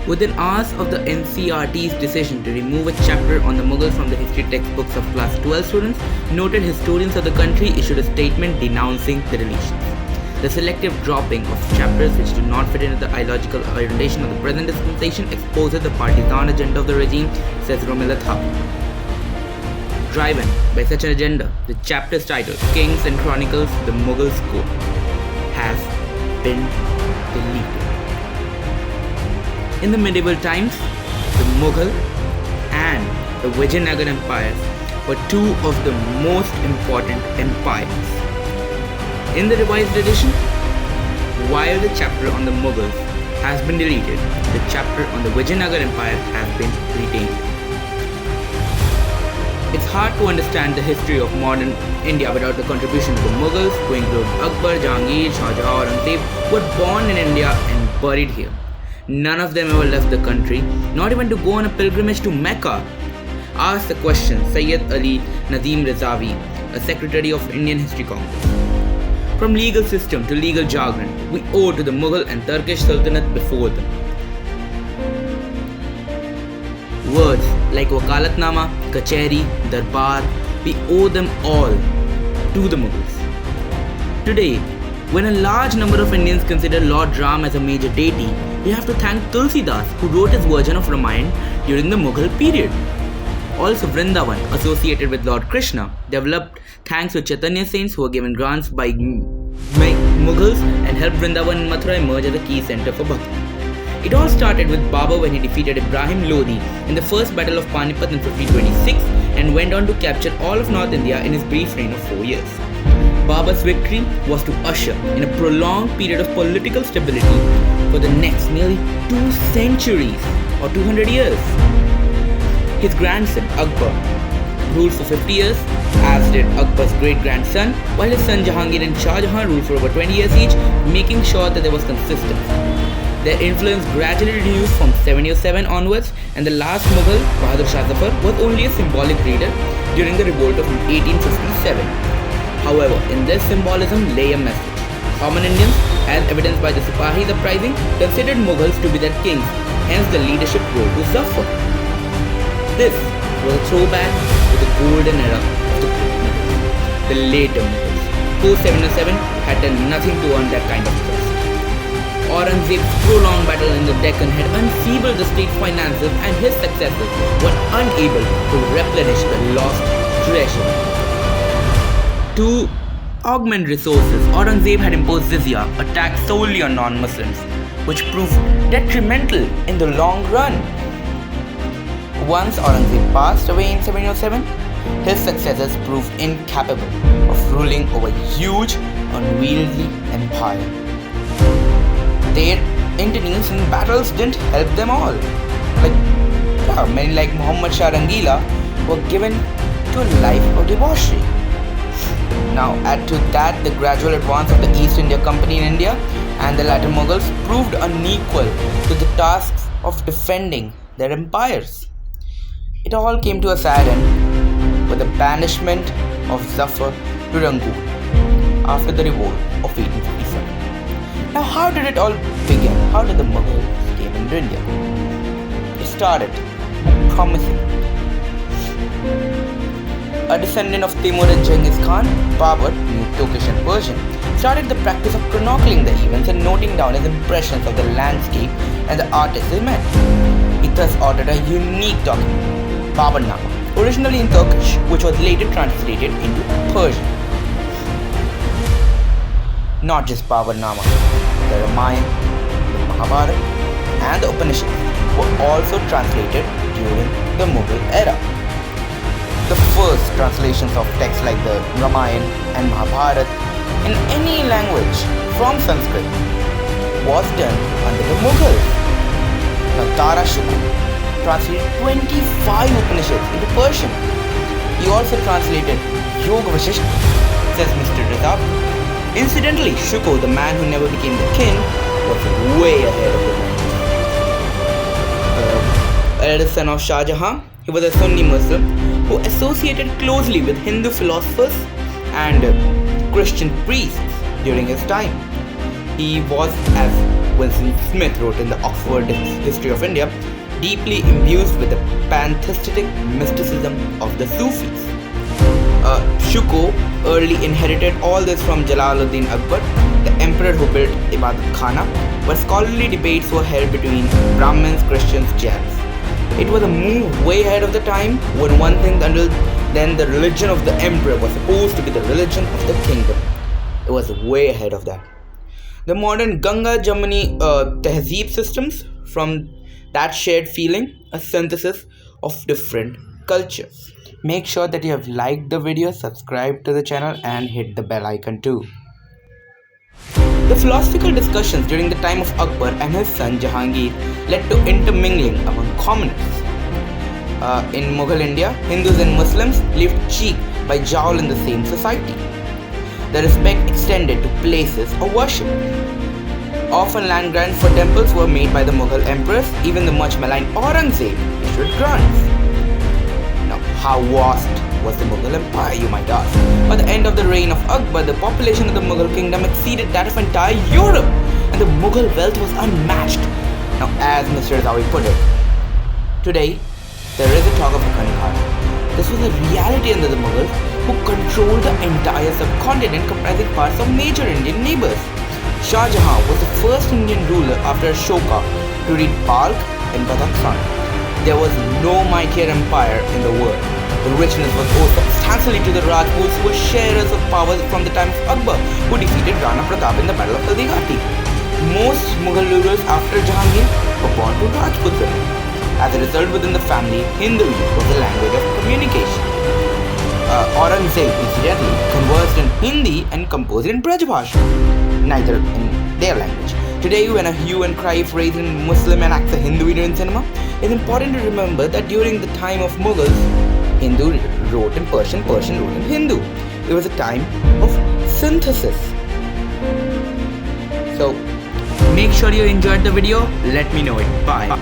Within hours of the NCRT's decision to remove a chapter on the Mughals from the history textbooks of class 12 students, noted historians of the country issued a statement denouncing the deletions. The selective dropping of chapters which do not fit into the ideological orientation of the present dispensation exposes the partisan agenda of the regime, says Romila Thapar. Driven by such an agenda, the chapter's title, Kings and Chronicles, the Mughals Code, has been deleted. In the medieval times, the Mughal and the Vijayanagar empires were two of the most important empires. In the revised edition, while the chapter on the Mughals has been deleted, the chapter on the Vijayanagar Empire has been retained. It's hard to understand the history of modern India without the contribution of the Mughals, who include Akbar, Jahangir, Shah Jahan, Aurangzeb, who were born in India and buried here. None of them ever left the country, not even to go on a pilgrimage to Mecca. Asked the question Sayyid Ali Nadeem Rizavi, a secretary of Indian History Congress. From legal system to legal jargon, we owe to the Mughal and Turkish Sultanate before them. Words like Wakalatnama, Kacheri, Darbar, we owe them all to the Mughals. Today, when a large number of Indians consider Lord Ram as a major deity, we have to thank Tulsidas, who wrote his version of Ramayana during the Mughal period. Also, Vrindavan, associated with Lord Krishna, developed thanks to Chaitanya saints who were given grants by Mughals and helped Vrindavan and Mathura emerge as a key center for Bhakti. It all started with Babur when he defeated Ibrahim Lodi in the first battle of Panipat in 1526 and went on to capture all of North India in his brief reign of 4 years. Babur's victory was to usher in a prolonged period of political stability for the next nearly 2 centuries or 200 years. His grandson Akbar ruled for 50 years, as did Akbar's great-grandson, while his son Jahangir and Shah Jahan ruled for over 20 years each, making sure that there was consistency. Their influence gradually reduced from 707 onwards, and the last Mughal, Bahadur Shah Zafar, was only a symbolic leader during the revolt of 1857. However, in this symbolism lay a message. Common Indians, as evidenced by the Sipahis uprising, considered Mughals to be their kings, hence the leadership role to Zafar. This was a throwback to the golden era of the Great Mughals. The later Mughals, post 707, had done nothing to earn that kind of trust. Aurangzeb's prolonged battle in the Deccan had enfeebled the state's finances, and his successors were unable to replenish the lost treasure. To augment resources, Aurangzeb had imposed jizya, a tax solely on non-Muslims, which proved detrimental in the long run. Once Aurangzeb passed away in 707, his successors proved incapable of ruling over a huge, unwieldy empire. Their interventions in battles didn't help them all. Many like Muhammad Shah Rangila were given to a life of debauchery. Now add to that the gradual advance of the East India Company in India, and the latter Mughals proved unequal to the tasks of defending their empires. It all came to a sad end with the banishment of Zafar to Rangoon after the revolt of 1857. Now, how did it all begin? How did the Mughals came into India? It started promising. A descendant of Timur and Genghis Khan, Babur knew Turkish and Persian, started the practice of chronicling the events and noting down his impressions of the landscape and the artists he met. He thus ordered a unique document, Baburnama, originally in Turkish, which was later translated into Persian. Not just Baburnama, the Ramayana, the Mahabharata, and the Upanishads were also translated during the Mughal era. The first translations of texts like the Ramayana and Mahabharata in any language from Sanskrit was done under the Mughals. Now Tara Shukr translated 25 Upanishads into Persian. He also translated Yoga Vasishtha, says Mr. Rizab. Incidentally, Shukr, the man who never became the king, was way ahead of the man. Eldest son of Shah Jahan, he was a Sunni Muslim who associated closely with Hindu philosophers and Christian priests during his time. He was as Winston Smith wrote in the Oxford History of India, deeply imbued with the pantheistic mysticism of the Sufis. Shuko early inherited all this from Jalaluddin Akbar, the emperor who built Ibadat Khana, where scholarly debates were held between Brahmins, Christians, Jains. It was a move way ahead of the time, when one thinks until then the religion of the emperor was supposed to be the religion of the kingdom. It was way ahead of that. The modern Ganga Jamuni Tehzeeb systems, from that shared feeling, a synthesis of different cultures. Make sure that you have liked the video, subscribe to the channel and hit the bell icon too. The philosophical discussions during the time of Akbar and his son Jahangir led to intermingling among commoners. In Mughal India, Hindus and Muslims lived cheek by jowl in the same society. The respect extended to places of worship. Often land grants for temples were made by the Mughal emperors. Even the much maligned Aurangzeb issued grants. Now, how vast was the Mughal Empire, you might ask? By the end of the reign of Akbar, the population of the Mughal kingdom exceeded that of entire Europe, and the Mughal wealth was unmatched. Now, as Mr. Zawi put it, today there is a talk of a Kandahar. This was a reality under the Mughals, who controlled the entire subcontinent comprising parts of major Indian neighbors. Shah Jahan was the first Indian ruler after Ashoka to reach Balkh and Badakhshan. There was no mightier empire in the world. The richness was owed substantially to the Rajputs, who were sharers of power from the time of Akbar, who defeated Rana Pratap in the Battle of Haldighati. Most Mughal rulers after Jahangir were born to Rajput women. As a result, within the family, Hindu was the language of communication. Aurangzeb, incidentally, conversed in Hindi and composed in Brajbhasha, neither in their language. Today, when a hue and cry is raised in Muslim and acts a Hindu video in cinema, it's important to remember that during the time of Mughals, Hindu wrote in Persian, Persian wrote in Hindu. It was a time of synthesis. So, make sure you enjoyed the video. Let me know it. Bye.